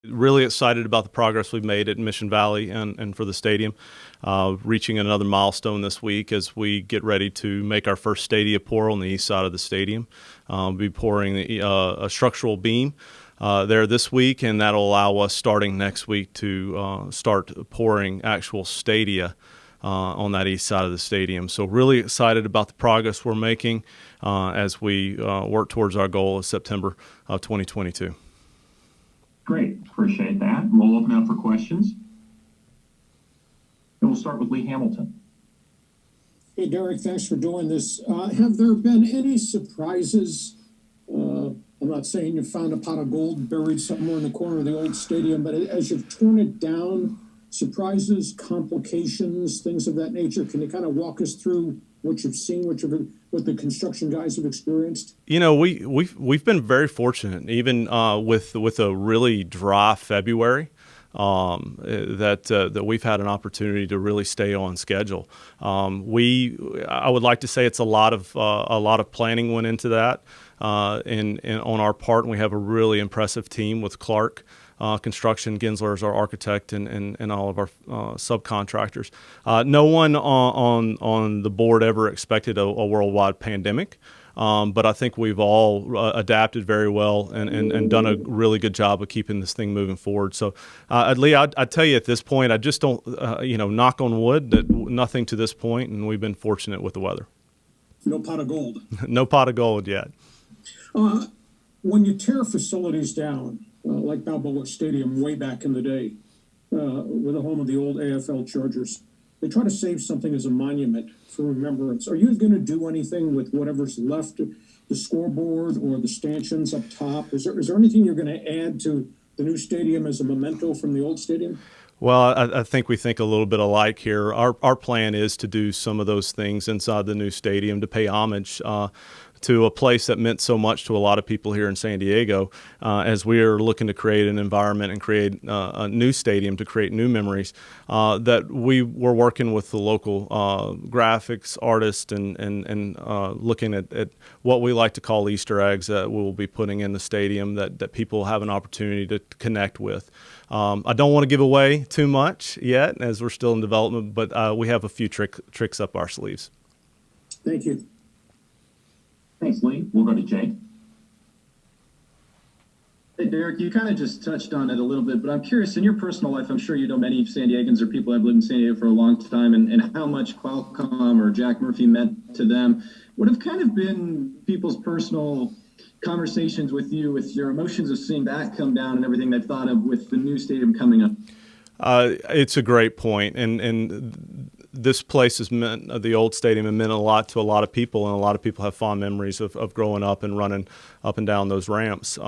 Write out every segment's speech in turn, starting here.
Really excited about the progress we've made at Mission Valley and for the stadium, reaching another milestone this week as we get ready to make our first stadia pour on the east side of the stadium. We'll be pouring a structural beam there this week, and that'll allow us starting next week to start pouring actual stadia on that east side of the stadium. So really excited about the progress we're making as we work towards our goal of September of 2022. Great, appreciate that. We'll open up for questions. And we'll start with Lee Hamilton. Hey, Derek, thanks for doing this. Have there been any surprises? I'm not saying you found a pot of gold buried somewhere in the corner of the old stadium, but as you've torn it down, surprises, complications, things of that nature. Can you kind of walk us through what you've seen, what the construction guys have experienced? You know, we've been very fortunate, even with a really dry February, that we've had an opportunity to really stay on schedule. I would like to say it's a lot of planning went into that, and on our part, and we have a really impressive team with Clark Construction. Gensler is our architect, and all of our subcontractors. No one on the board ever expected a worldwide pandemic, but I think we've all adapted very well and done a really good job of keeping this thing moving forward. So, Lee, I'd tell you at this point, I just don't, knock on wood, that nothing to this point, and we've been fortunate with the weather. No pot of gold. No pot of gold yet. When you tear facilities down, like Balboa Stadium way back in the day, with the home of the old AFL Chargers, they try to save something as a monument for remembrance. Are you going to do anything with whatever's left, the scoreboard or the stanchions up top? Is there anything you're going to add to the new stadium as a memento from the old stadium? Well, I think we think a little bit alike here. Our plan is to do some of those things inside the new stadium to pay homage to a place that meant so much to a lot of people here in San Diego, as we are looking to create an environment and create a new stadium to create new memories, that we were working with the local graphics artist and looking at what we like to call Easter eggs that we'll be putting in the stadium that people have an opportunity to connect with. I don't want to give away too much yet as we're still in development, but we have a few tricks up our sleeves. Thank you. Thanks, Lee. We'll go to Jake. Hey, Derek, you kind of just touched on it a little bit, but I'm curious, in your personal life, I'm sure you know many San Diegans or people that have lived in San Diego for a long time, and how much Qualcomm or Jack Murphy meant to them. What have kind of been people's personal conversations with you, with your emotions of seeing that come down and everything they've thought of with the new stadium coming up? It's a great point, and this place has meant, the old stadium, has meant a lot to a lot of people, and a lot of people have fond memories of growing up and running up and down those ramps.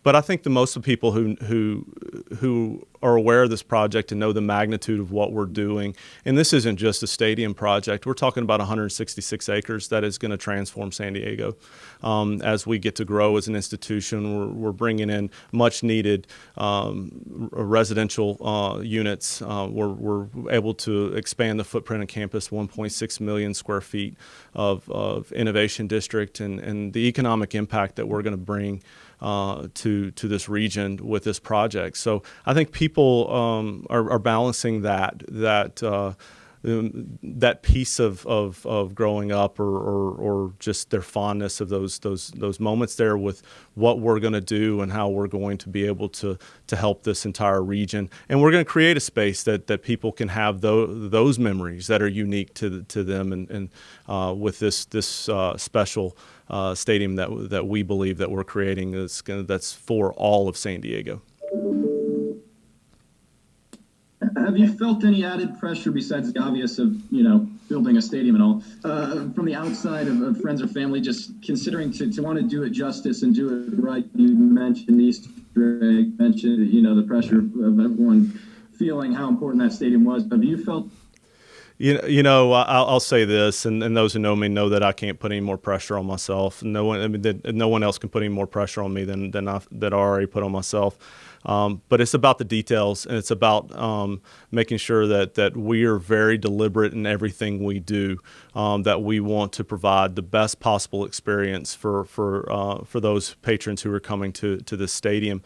But I think the most of people who are aware of this project and know the magnitude of what we're doing, and this isn't just a stadium project. We're talking about 166 acres that is going to transform San Diego. As we get to grow as an institution, we're bringing in much needed residential units. We're able to expand the footprint of campus, 1.6 million square feet of innovation district, and the economic impact that we're going to bring to this region with this project. So I think people are balancing that piece of growing up or just their fondness of those moments there with what we're going to do and how we're going to be able to help this entire region. And we're going to create a space that people can have those memories that are unique to them and with this special stadium that we believe that we're creating that's for all of San Diego. Have you felt any added pressure besides the obvious of, building a stadium and all, from the outside of friends or family, just considering to want to do it justice and do it right? You mentioned Easter egg, mentioned, the pressure of everyone feeling how important that stadium was. Have you felt? I'll say this, and those who know me know that I can't put any more pressure on myself. No one, no one else can put any more pressure on me than I already put on myself. But it's about the details, and it's about making sure that we are very deliberate in everything we do. That we want to provide the best possible experience for those patrons who are coming to this stadium.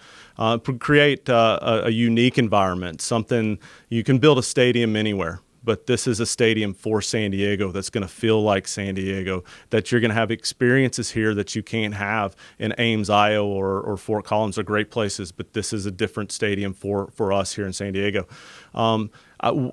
Create a unique environment. Something you can build a stadium anywhere. But this is a stadium for San Diego that's going to feel like San Diego, that you're going to have experiences here that you can't have in Ames, Iowa, or Fort Collins are great places, but this is a different stadium for us here in San Diego.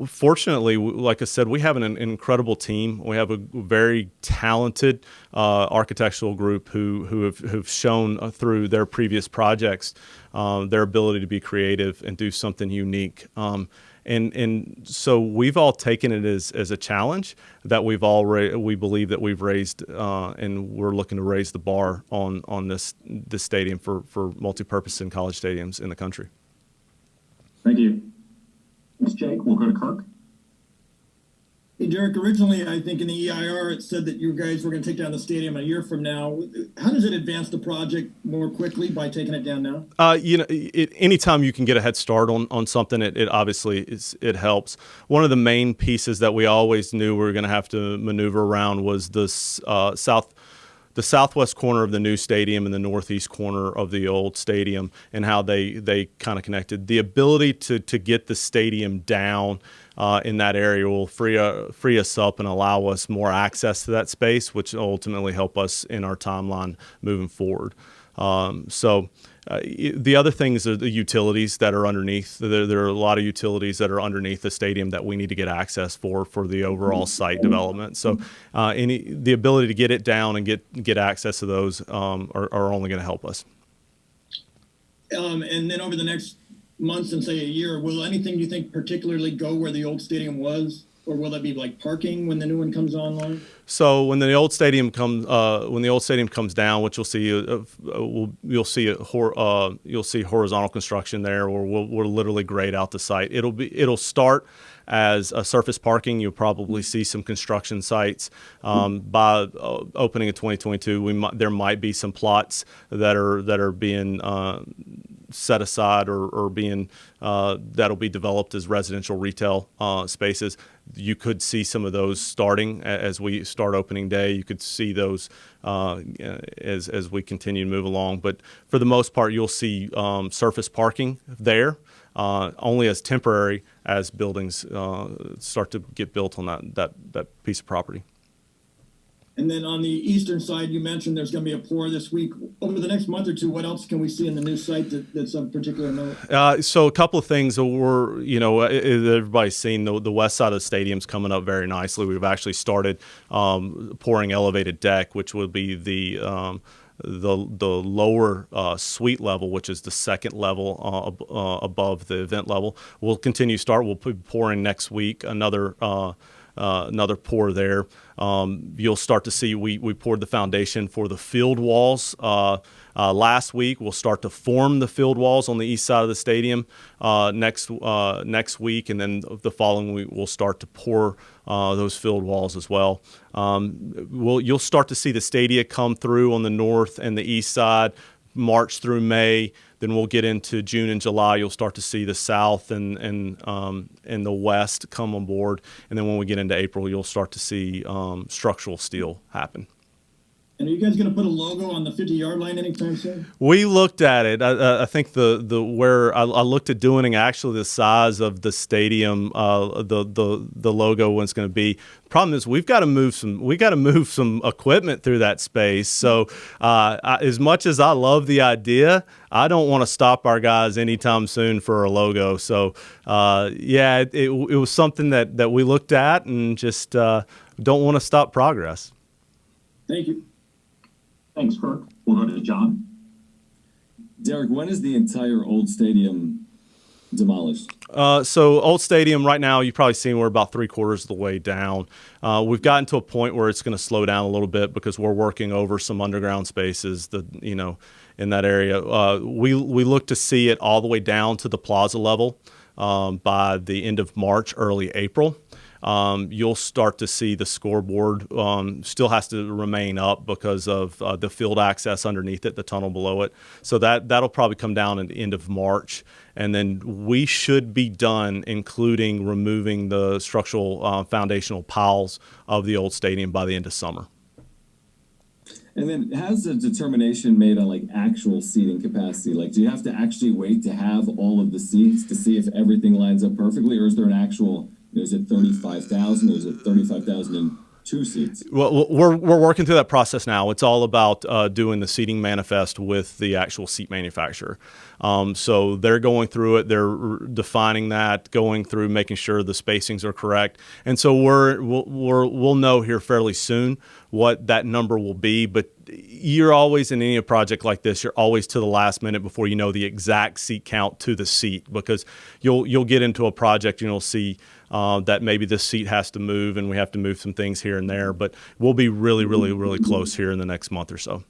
Fortunately, like I said, we have an incredible team. We have a very talented architectural group who've shown through their previous projects their ability to be creative and do something unique. And so we've all taken it as a challenge that we believe that we've raised, and we're looking to raise the bar on this stadium for multipurpose and college stadiums in the country. Thank you. Thanks, Jake. We'll go to Kirk. Hey, Derek, originally, I think in the EIR, it said that you guys were going to take down the stadium a year from now. How does it advance the project more quickly by taking it down now? Anytime you can get a head start on something, it obviously it helps. One of the main pieces that we always knew we were going to have to maneuver around was the southwest corner of the new stadium and the northeast corner of the old stadium, and how they kind of connected. The ability to get the stadium down in that area will free us up and allow us more access to that space, which will ultimately help us in our timeline moving forward. The other things are the utilities that are underneath. There are a lot of utilities that are underneath the stadium that we need to get access for the overall site development. So the ability to get it down and get access to those are only going to help us. And then over the next months and say a year, will anything you think particularly go where the old stadium was? Or will that be like parking when the new one comes online? So when the old stadium comes down, which you'll see horizontal construction there, or we'll literally grade out the site. It'll start as a surface parking. You'll probably see some construction sites by opening in 2022. There might be some plots that are being set aside or being that'll be developed as residential retail spaces. You could see some of those starting as we start opening day. You could see those as we continue to move along. But for the most part, you'll see surface parking there, only as temporary as buildings start to get built on that piece of property. And then on the eastern side, you mentioned there's going to be a pour this week. Over the next month or two, what else can we see in the new site that's of particular note? So a couple of things that everybody's seen. The west side of the stadium's coming up very nicely. We've actually started pouring elevated deck, which will be the lower suite level, which is the second level above the event level. We'll continue to start. We'll be pouring next week another pour there. You'll start to see we poured the foundation for the field walls last week. We'll start to form the field walls on the east side of the stadium next week, and then the following week we'll start to pour those field walls as well. You'll start to see the stadia come through on the north and the east side, March through May. Then we'll get into June and July. You'll start to see the south and the west come on board. And then when we get into April, you'll start to see structural steel happen. And are you guys going to put a logo on the 50-yard line anytime soon? We looked at it. I think where I looked at doing actually the size of the stadium, the logo was going to be. Problem is we've got to move some equipment through that space. So as much as I love the idea, I don't want to stop our guys anytime soon for a logo. So it was something that we looked at and just don't want to stop progress. Thank you. Thanks, Kirk. We'll go to John. Derek, when is the entire old stadium demolished? So old stadium right now, you've probably seen we're about 3/4 of the way down. We've gotten to a point where it's going to slow down a little bit because we're working over some underground spaces in that area. We look to see it all the way down to the plaza level by the end of March, early April. you'll start to see the scoreboard still has to remain up because of the field access underneath it, the tunnel below it. So that'll probably come down at the end of March. And then we should be done, including removing the structural foundational piles of the old stadium by the end of summer. And then how's the determination made on like actual seating capacity? Like, do you have to actually wait to have all of the seats to see if everything lines up perfectly, or is there an actual, is it 35,000 or is it 35,002 seats? Well, we're working through that process now. It's all about doing the seating manifest with the actual seat manufacturer. So they're going through it. They're defining that, going through, making sure the spacings are correct. And so we'll know here fairly soon what that number will be. But you're always in any project like this, you're always to the last minute before you know the exact seat count to the seat, because you'll get into a project and you'll see that maybe this seat has to move and we have to move some things here and there. But we'll be really, really, really close here in the next month or so.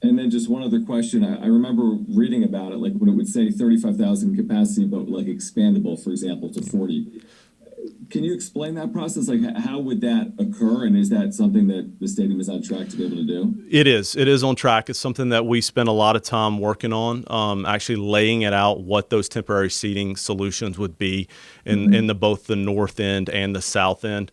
And then just one other question. I remember reading about it, like when it would say 35,000 capacity, but like expandable, for example, to 40. Can you explain that process? Like, how would that occur? And is that something that the stadium is on track to be able to do? It is. It is on track. It's something that we spent a lot of time working on, actually laying it out what those temporary seating solutions would be in both the north end and the south end,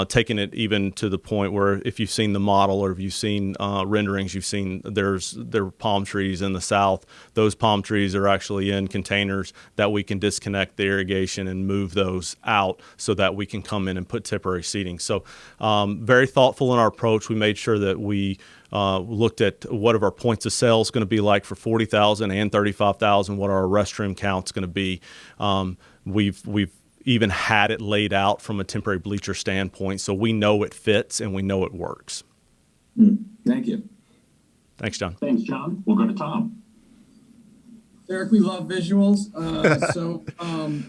taking it even to the point where if you've seen the model or if you've seen renderings, you've seen there are palm trees in the south. Those palm trees are actually in containers that we can disconnect the irrigation and move those out so that we can come in and put temporary seating. So very thoughtful in our approach. We made sure that we looked at what our points of sale is going to be like for 40,000 and 35,000, what our restroom count's going to be. We've even had it laid out from a temporary bleacher standpoint, so we know it fits and we know it works. Thank you. Thanks, John. Thanks, John. We'll go to Tom. Derek, we love visuals.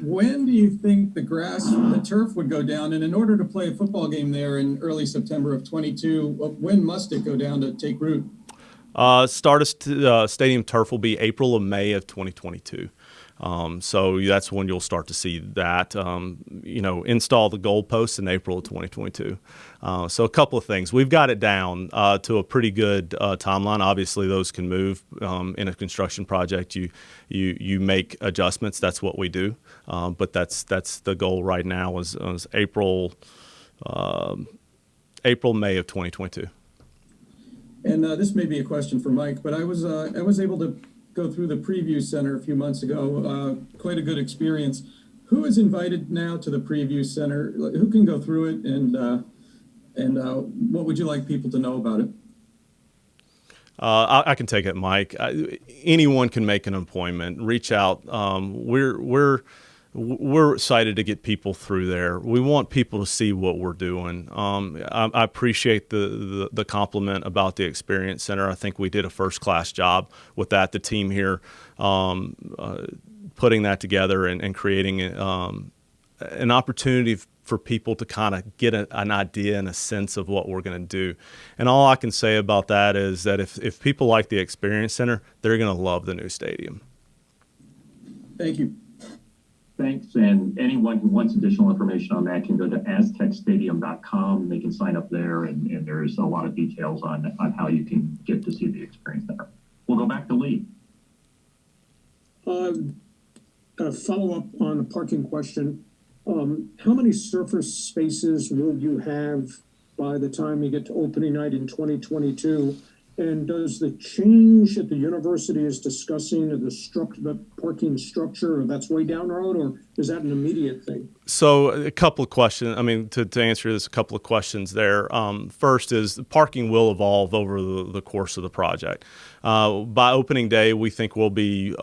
When do you think the turf would go down? And in order to play a football game there in early September of 22, when must it go down to take root? Start of stadium turf will be April or May of 2022. So that's when you'll start to see that, install the goalposts in April of 2022. So a couple of things. We've got it down to a pretty good timeline. Obviously, those can move in a construction project. You make adjustments. That's what we do. But that's the goal right now is April, May of 2022. And this may be a question for Mike, but I was able to go through the preview center a few months ago. Quite a good experience. Who is invited now to the preview center? Who can go through it, and what would you like people to know about it? I can take it, Mike. Anyone can make an appointment. Reach out. We're excited to get people through there. We want people to see what we're doing. I appreciate the compliment about the Experience Center. I think we did a first-class job with that. The team here putting that together and creating an opportunity for people to kind of get an idea and a sense of what we're going to do. And all I can say about that is that if people like the Experience Center, they're going to love the new stadium. Thank you. Thanks. And anyone who wants additional information on that can go to aztecstadium.com. They can sign up there, and there's a lot of details on how you can get to see the Experience Center. We'll go back to Lee. A follow-up on a parking question. How many surface spaces will you have by the time you get to opening night in 2022? And does the change at the university is discussing the parking structure, or that's way down the road, or is that an immediate thing? So a couple of questions. I mean, to answer this, a couple of questions there. First is parking will evolve over the course of the project. By opening day, we think we'll be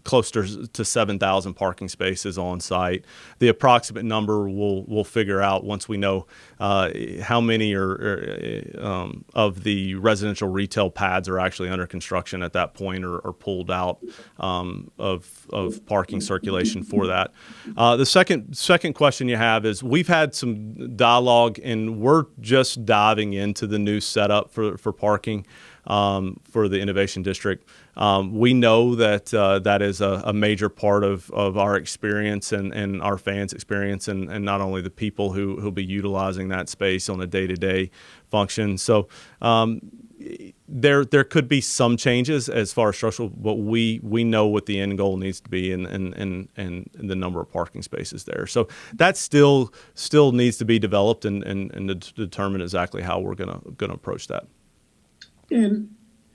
close to 7,000 parking spaces on site. The approximate number we'll figure out once we know how many of the residential retail pads are actually under construction at that point or pulled out of parking circulation for that. The second question you have is we've had some dialogue, and we're just diving into the new setup for parking. for the Innovation District. We know that that is a major part of our experience and our fans' experience, and not only the people who'll be utilizing that space on a day-to-day function. So there could be some changes as far as structural, but we know what the end goal needs to be and the number of parking spaces there. So that still needs to be developed and to determine exactly how we're gonna approach that. And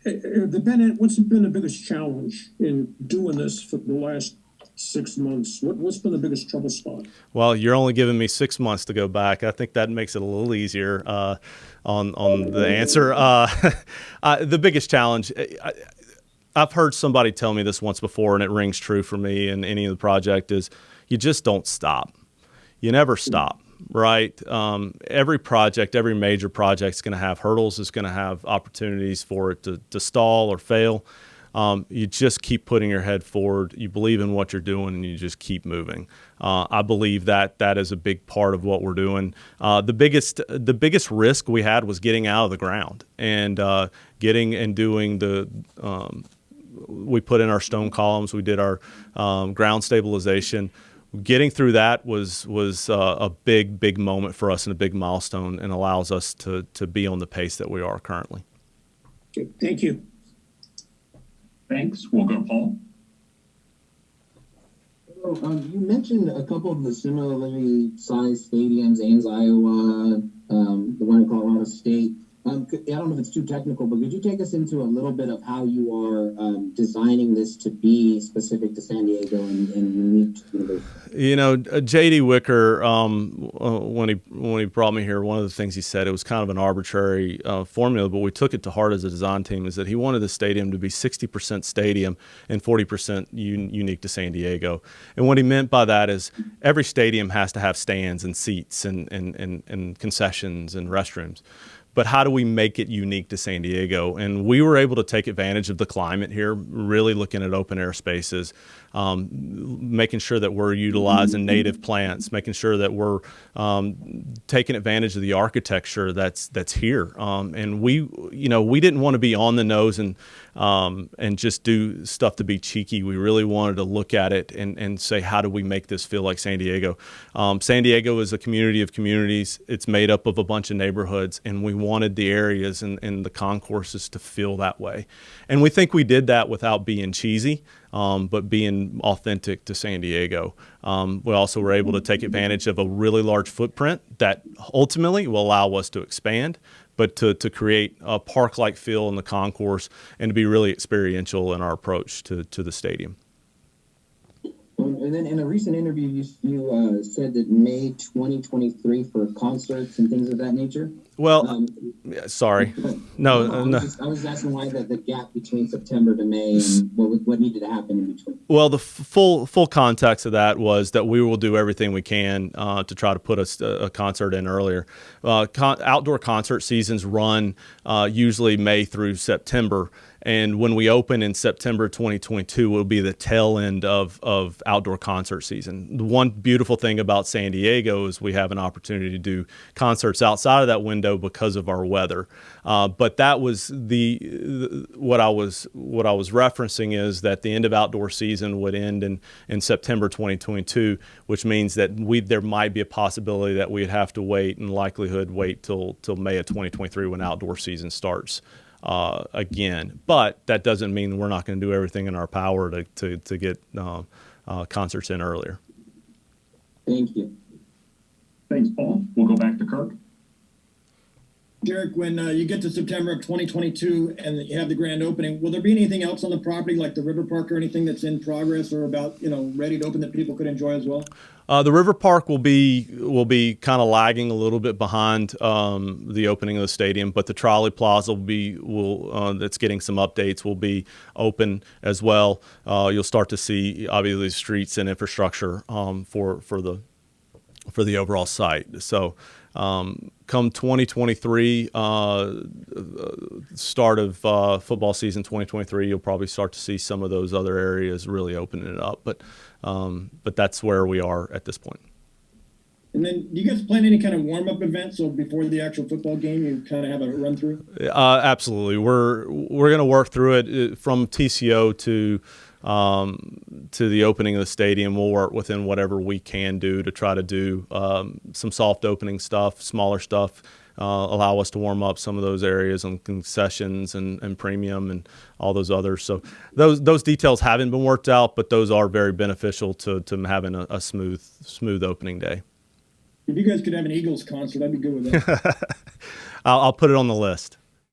what's been the biggest challenge in doing this for the last 6 months? What's been the biggest trouble spot? Well, you're only giving me 6 months to go back. I think that makes it a little easier on the answer. The biggest challenge, I've heard somebody tell me this once before, and it rings true for me in any of the project, is you just don't stop. You never stop. Right. Every project, every major project is going to have hurdles. It's going to have opportunities for it to stall or fail. You just keep putting your head forward. You believe in what you're doing, and you just keep moving. I believe that is a big part of what we're doing. The biggest risk we had was getting out of the ground and getting and doing the. We put in our stone columns. We did our ground stabilization. Getting through that was a big moment for us and a big milestone, and allows us to be on the pace that we are currently. Okay, thank you. Thanks. We'll go to Paul. You mentioned a couple of the similarly sized stadiums, Ames, Iowa, the one in Colorado State. I don't know if it's too technical, but could you take us into a little bit of how you are designing this to be specific to San Diego and unique to the university? You know, J.D. Wicker, when he brought me here, one of the things he said, it was kind of an arbitrary formula, but we took it to heart as a design team, is that he wanted the stadium to be 60% stadium and 40% unique to San Diego. And what he meant by that is every stadium has to have stands and seats and concessions and restrooms. But how do we make it unique to San Diego? And we were able to take advantage of the climate here, really looking at open air spaces, making sure that we're utilizing native plants, making sure that we're taking advantage of the architecture that's here. And we didn't want to be on the nose and just do stuff to be cheeky. We really wanted to look at it and say, how do we make this feel like San Diego? San Diego is a community of communities. It's made up of a bunch of neighborhoods, and we wanted the areas and the concourses to feel that way. And we think we did that without being cheesy, but being authentic to San Diego. We also were able to take advantage of a really large footprint that ultimately will allow us to expand, but to create a park-like feel in the concourse and to be really experiential in our approach to the stadium. And then in a recent interview, you said that May 2023 for concerts and things of that nature. Well, sorry. No. I was asking why the gap between September to May and what needed to happen in between. Well, the full context of that was that we will do everything we can to try to put a concert in earlier. Outdoor concert seasons run usually May through September. And when we open in September 2022, will be the tail end of outdoor concert season. The one beautiful thing about San Diego is we have an opportunity to do concerts outside of that window because of our weather. But that was what I was referencing is that the end of outdoor season would end in September 2022, which means that there might be a possibility that we'd have to wait till May of 2023 when outdoor season starts. Again, but that doesn't mean we're not going to do everything in our power to get concerts in earlier. Thank you. Thanks, Paul. We'll go back to Kirk. Derek, when you get to September of 2022 and you have the grand opening, will there be anything else on the property like the River Park or anything that's in progress or about ready to open that people could enjoy as well? The River Park will be kind of lagging a little bit behind the opening of the stadium, but the Trolley Plaza that's getting some updates will be open as well. You'll start to see obviously streets and infrastructure for the overall site. So come 2023, start of football season 2023, you'll probably start to see some of those other areas really opening it up. But that's where we are at this point. And then, do you guys plan any kind of warm-up event, so before the actual football game, you kind of have a run-through? Absolutely. We're going to work through it from TCO to the opening of the stadium. We'll work within whatever we can do to try to do some soft opening stuff, smaller stuff, allow us to warm up some of those areas on concessions and premium and all those others. So those details haven't been worked out, but those are very beneficial to having a smooth opening day. If you guys could have an Eagles concert, I'd be good with that. I'll put it on the list.